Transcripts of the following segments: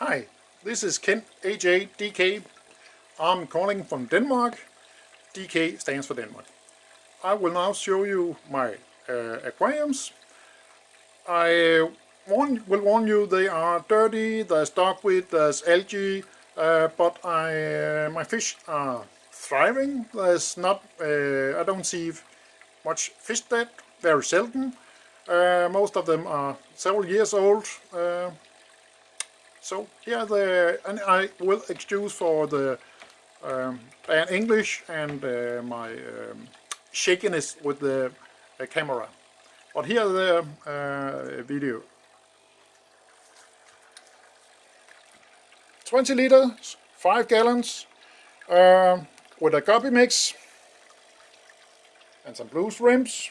Hi, this is Ken AJ DK. I'm calling from Denmark. DK stands for Denmark. I will now show you my aquariums. I will warn you they are dirty, there's dogweed, there's algae, but my fish are thriving. There's not, I don't see much fish dead, very seldom. Most of them are several years old. So here and I will excuse for the bad English and my shakiness with the camera. But here the video. 20 liters, 5 gallons, with a guppy mix and some blue shrimps.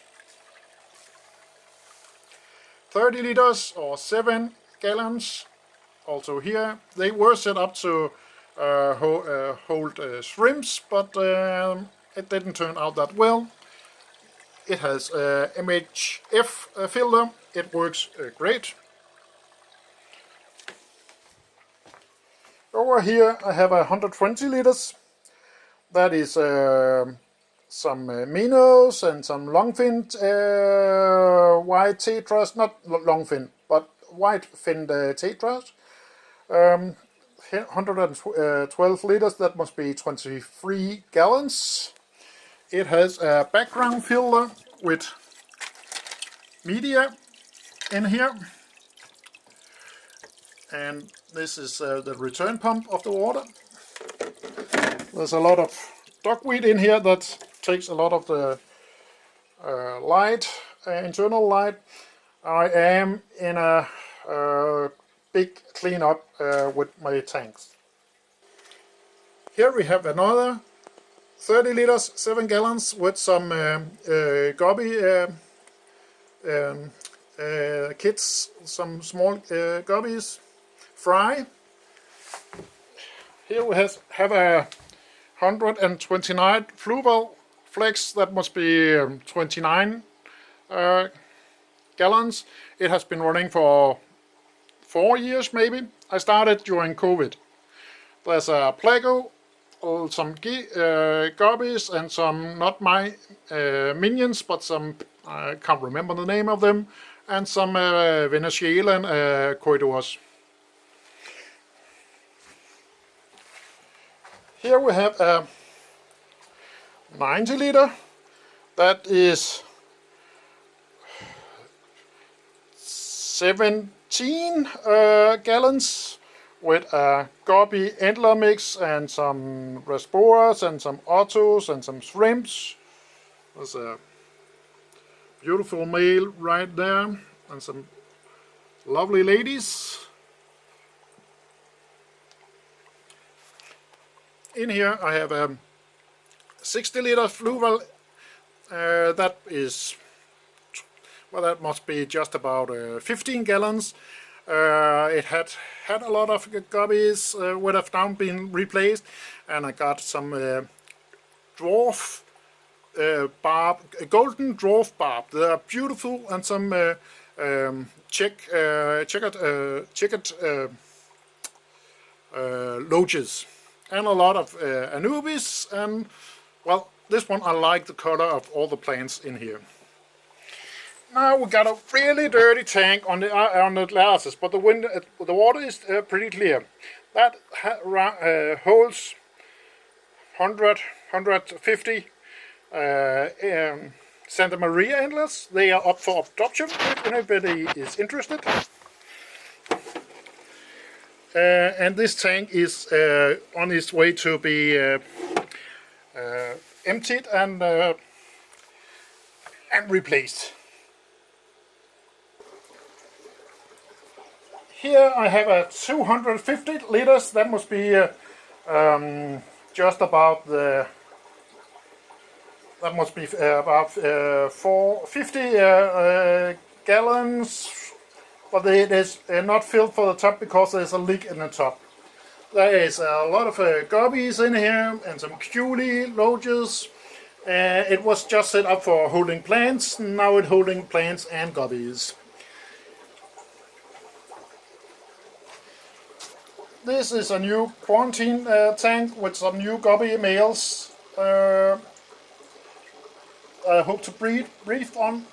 30 liters or 7 gallons. Also here they were set up to hold shrimps, but it didn't turn out that well. It has a MHF filter. It works great. Over here I have 120 liters. That is some minnows and some longfinned white tetras, not longfin, but white-finned tetras. 112 liters, that must be 23 gallons. It has a background filter with media in here. And this is the return pump of the water. There's a lot of duckweed in here that takes a lot of the light, internal light. I am in a big cleanup with my tanks. Here we have another 30 liters, 7 gallons with some gobby kits, some small gobbies, fry. Here we have a 129 fluval flex, that must be 29 gallons. It has been running for 4 years maybe. I started during COVID. There's a Plago, some gobbies and some, not my minions, but some, I can't remember the name of them, and some Venezuelan corridors. Here we have a 90 liter, that is 17 gallons with a gobby antler mix and some rasboras and some ottos and some shrimps. There's a beautiful male right there and some lovely ladies. In here I have a 60 liter fluval, that is, well, that must be just about 15 gallons. It had a lot of gobbies, would have now been replaced, and I got some dwarf barb, golden dwarf barb. They are beautiful, and some checkered loaches, and a lot of Anubis, and well, this one I like the color of all the plants in here. Now we got a really dirty tank on the glasses, but the water is pretty clear. That holds 150 Santa Maria antlers. They are up for adoption if anybody is interested. And this tank is on its way to be emptied and replaced. Here I have a 250 liters, that must be just about the, that must be about 450 gallons, but it is not filled for the top because there's a leak in the top. There is a lot of gobbies in here and some cutie loaches. It was just set up for holding plants, now it's holding plants and gobbies. This is a new quarantine tank with some new guppy males. I hope to breed on,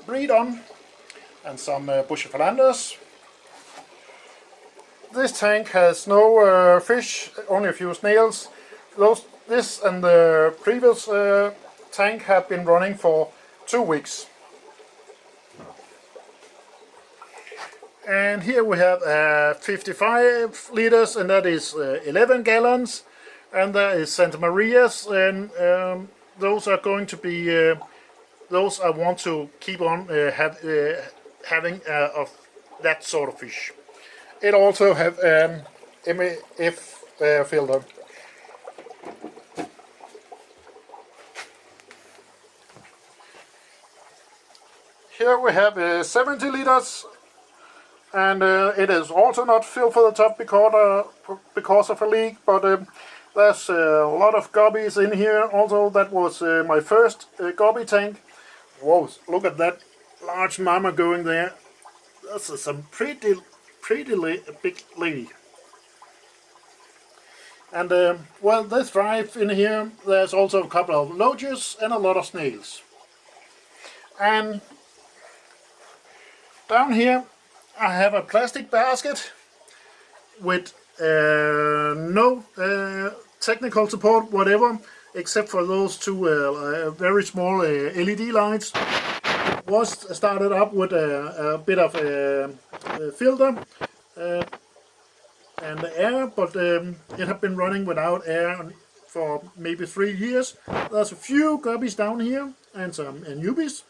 and some bushflanders. This tank has no fish, only a few snails. This and the previous tank have been running for 2 weeks. And here we have 55 liters, and that is 11 gallons. And there is Santa Marias, and those are going to be those I want to keep on having of that sort of fish. It also have MAF filter. Here we have 70 liters, and it is also not filled for the top because of a leak, but there's a lot of guppies in here. Also, that was my first guppy tank. Whoa, look at that large mama going there. That's some pretty big lady. And well, this drive in here, there's also a couple of loaches and a lot of snails. And down here I have a plastic basket with no technical support whatever, except for those two very small LED lights. It was started up with a bit of a filter and air, but it had been running without air for maybe 3 years. There's a few guppies down here and some newbies.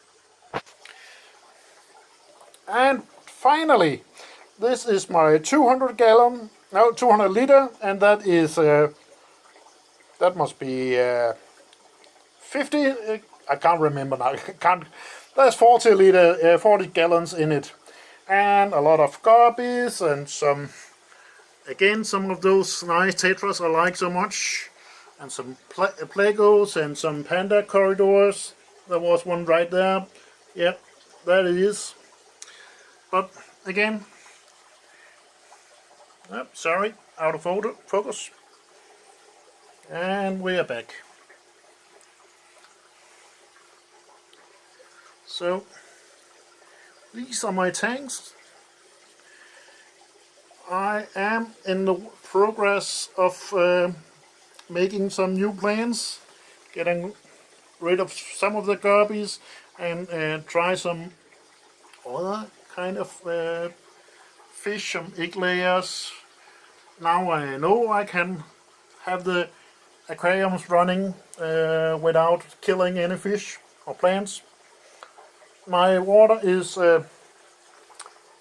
And finally, this is my 200 liter, and that is that must be 50. I can't remember now. There's 40 gallons in it, and a lot of guppies and some of those nice tetras I like so much, and some plagos and some panda corridors. There was one right there. Yep, that it is. But again, sorry, out of focus. And we are back. So these are my tanks. I am in the progress of making some new plans, getting rid of some of the guppies and try some other kind of fish, some egg layers. Now I know I can have the aquariums running without killing any fish or plants. My water is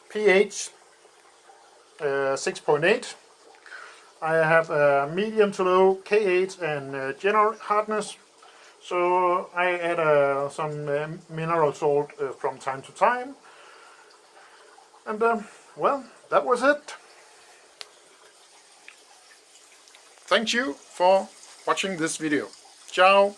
pH 6.8. I have a medium to low KH and general hardness, so I add some mineral salt from time to time. And well, that was it. Thank you for watching this video. Ciao.